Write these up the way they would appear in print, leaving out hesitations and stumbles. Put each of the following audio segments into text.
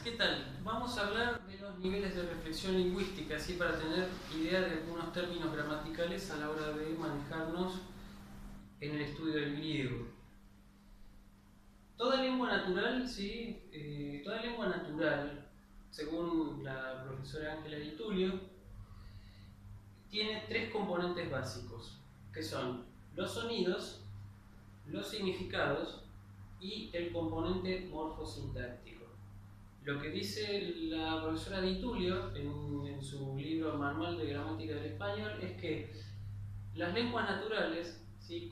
¿Qué tal? Vamos a hablar de los niveles de reflexión lingüística, así para tener idea de algunos términos gramaticales a la hora de manejarnos en el estudio del griego. Toda lengua natural, ¿sí? Toda lengua natural, según la profesora Ángela Di Tullio, tiene tres componentes básicos, que son los sonidos, los significados y el componente morfosintáctico. Lo que dice la profesora Di Tullio en su libro Manual de Gramática del Español es que las lenguas naturales, ¿sí?,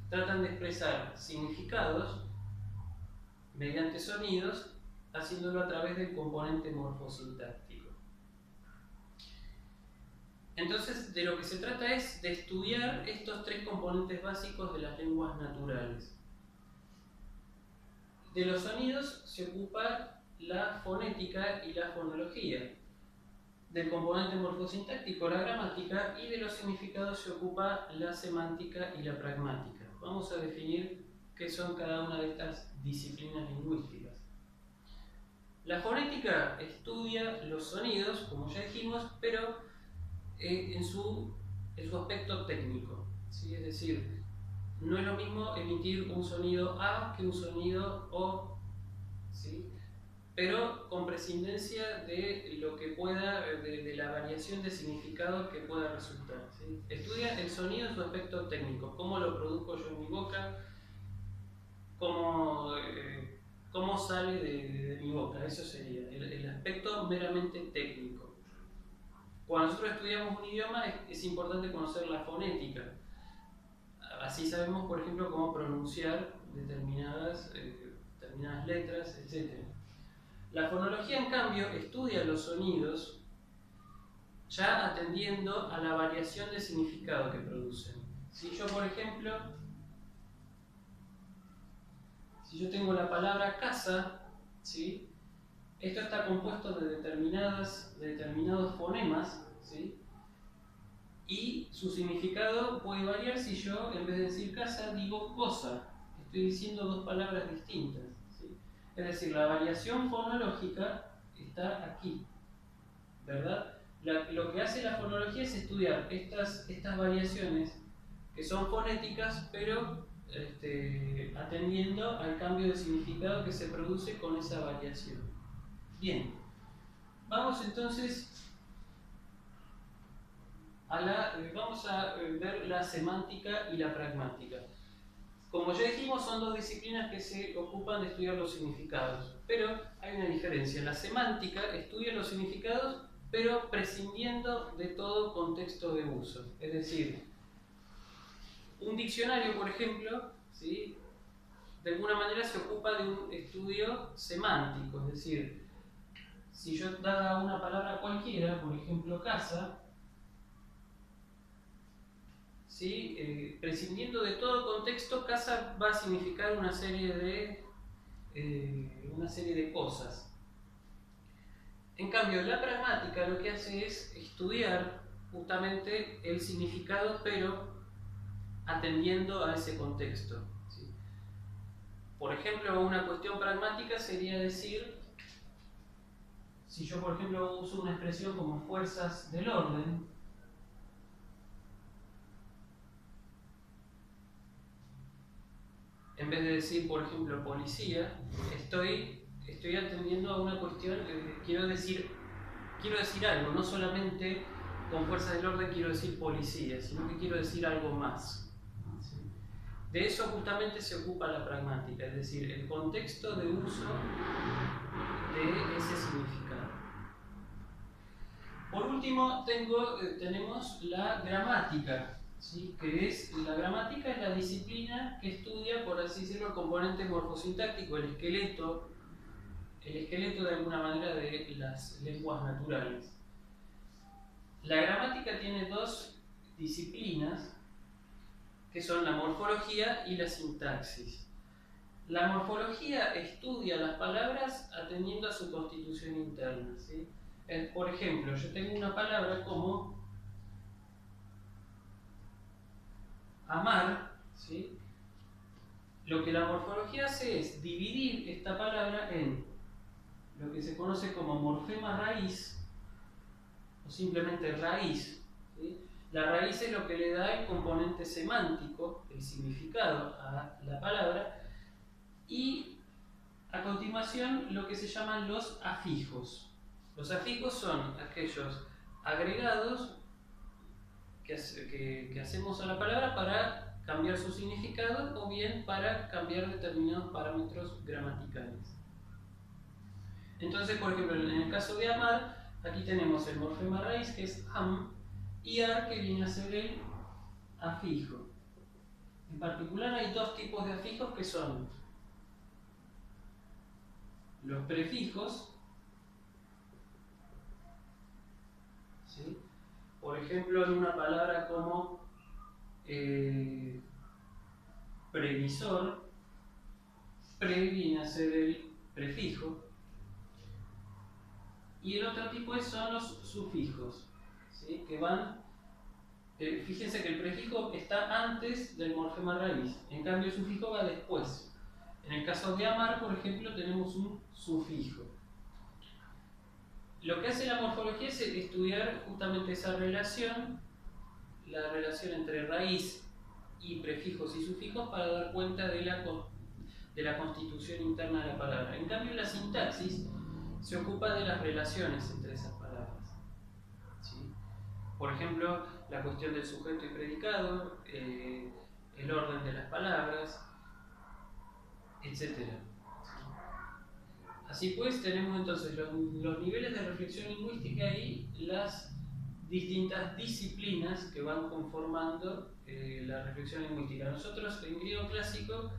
tratan de expresar significados mediante sonidos, haciéndolo a través del componente morfosintáctico. Entonces, de lo que se trata es de estudiar estos tres componentes básicos de las lenguas naturales. De los sonidos se ocupa la fonética y la fonología. Del componente morfosintáctico la gramática, y de los significados se ocupa la semántica y la pragmática. Vamos a definir qué son cada una de estas disciplinas lingüísticas. La fonética estudia los sonidos, como ya dijimos, pero en su aspecto técnico, ¿sí? Es decir, no es lo mismo emitir un sonido A que un sonido O, ¿sí?, pero con prescindencia de lo que pueda, de la variación de significado que pueda resultar, ¿sí? Estudia el sonido en su aspecto técnico, cómo lo produzco yo en mi boca, cómo sale de mi boca. Eso sería el aspecto meramente técnico. Cuando nosotros estudiamos un idioma es importante conocer la fonética. Así sabemos, por ejemplo, cómo pronunciar determinadas letras, etc. La fonología, en cambio, estudia los sonidos ya atendiendo a la variación de significado que producen. Si yo, por ejemplo, si yo tengo la palabra casa, ¿sí?, esto está compuesto de determinados fonemas, ¿sí?, y su significado puede variar si yo, en vez de decir casa, digo cosa. Estoy diciendo dos palabras distintas, ¿sí? Es decir, la variación fonológica está aquí, ¿verdad? Lo que hace la fonología es estudiar estas variaciones que son fonéticas, pero atendiendo al cambio de significado que se produce con esa variación. Bien, vamos entonces vamos a ver la semántica y la pragmática. Como ya dijimos, son dos disciplinas que se ocupan de estudiar los significados, pero hay una diferencia. La semántica estudia los significados, pero prescindiendo de todo contexto de uso. Es decir, un diccionario, por ejemplo, ¿sí?, de alguna manera se ocupa de un estudio semántico. Es decir, si yo dada una palabra cualquiera, por ejemplo casa, ¿sí?, prescindiendo de todo contexto, casa va a significar una serie de cosas. En cambio, la pragmática lo que hace es estudiar justamente el significado, pero atendiendo a ese contexto, ¿sí? Por ejemplo, una cuestión pragmática sería decir, si yo, por ejemplo, uso una expresión como fuerzas del orden, en vez de decir, por ejemplo, policía, estoy atendiendo a una cuestión, quiero decir algo, no solamente con fuerzas del orden quiero decir policía, sino que quiero decir algo más. ¿Sí? De eso justamente se ocupa la pragmática, es decir, el contexto de uso de ese significado. Por último, tenemos la gramática, ¿sí?, la gramática es la disciplina que estudia, por así decirlo, el componente morfosintáctico, el esqueleto de alguna manera de las lenguas naturales. La gramática tiene dos disciplinas, que son la morfología y la sintaxis. La morfología estudia las palabras atendiendo a su constitución interna, ¿sí? Por ejemplo, yo tengo una palabra como amar, ¿sí? Lo que la morfología hace es dividir esta palabra en lo que se conoce como morfema raíz, o simplemente raíz, ¿sí? La raíz es lo que le da el componente semántico, el significado a la palabra, y a continuación lo que se llaman los afijos. Los afijos son aquellos agregados que hacemos a la palabra para cambiar su significado o bien para cambiar determinados parámetros gramaticales. Entonces, por ejemplo, en el caso de amar, aquí tenemos el morfema raíz, que es am, y ar, que viene a ser el afijo. En particular hay dos tipos de afijos que son los prefijos, ¿sí? Por ejemplo, en una palabra como previsor, pre viene a ser el prefijo, y el otro tipo son los sufijos, ¿sí? Que van, fíjense que el prefijo está antes del morfema raíz, en cambio el sufijo va después. En el caso de amar, por ejemplo, tenemos un sufijo. Lo que hace la morfología es estudiar justamente esa relación, la relación entre raíz y prefijos y sufijos, para dar cuenta de la constitución interna de la palabra. En cambio, la sintaxis se ocupa de las relaciones entre esas palabras, ¿sí? Por ejemplo, la cuestión del sujeto y predicado, el orden de las palabras, etc. Así pues, tenemos entonces los niveles de reflexión lingüística y las distintas disciplinas que van conformando la reflexión lingüística. Nosotros, en griego clásico,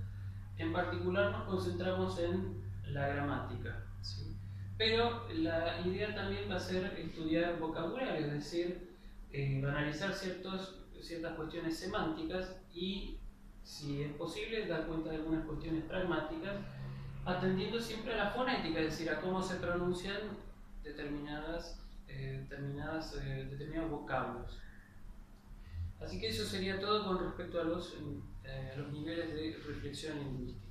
en particular nos concentramos en la gramática, ¿sí? Pero la idea también va a ser estudiar vocabulario, es decir, analizar ciertas cuestiones semánticas y, si es posible, dar cuenta de algunas cuestiones pragmáticas, atendiendo siempre a la fonética, es decir, a cómo se pronuncian determinados vocablos. Así que eso sería todo con respecto a los niveles de reflexión lingüística.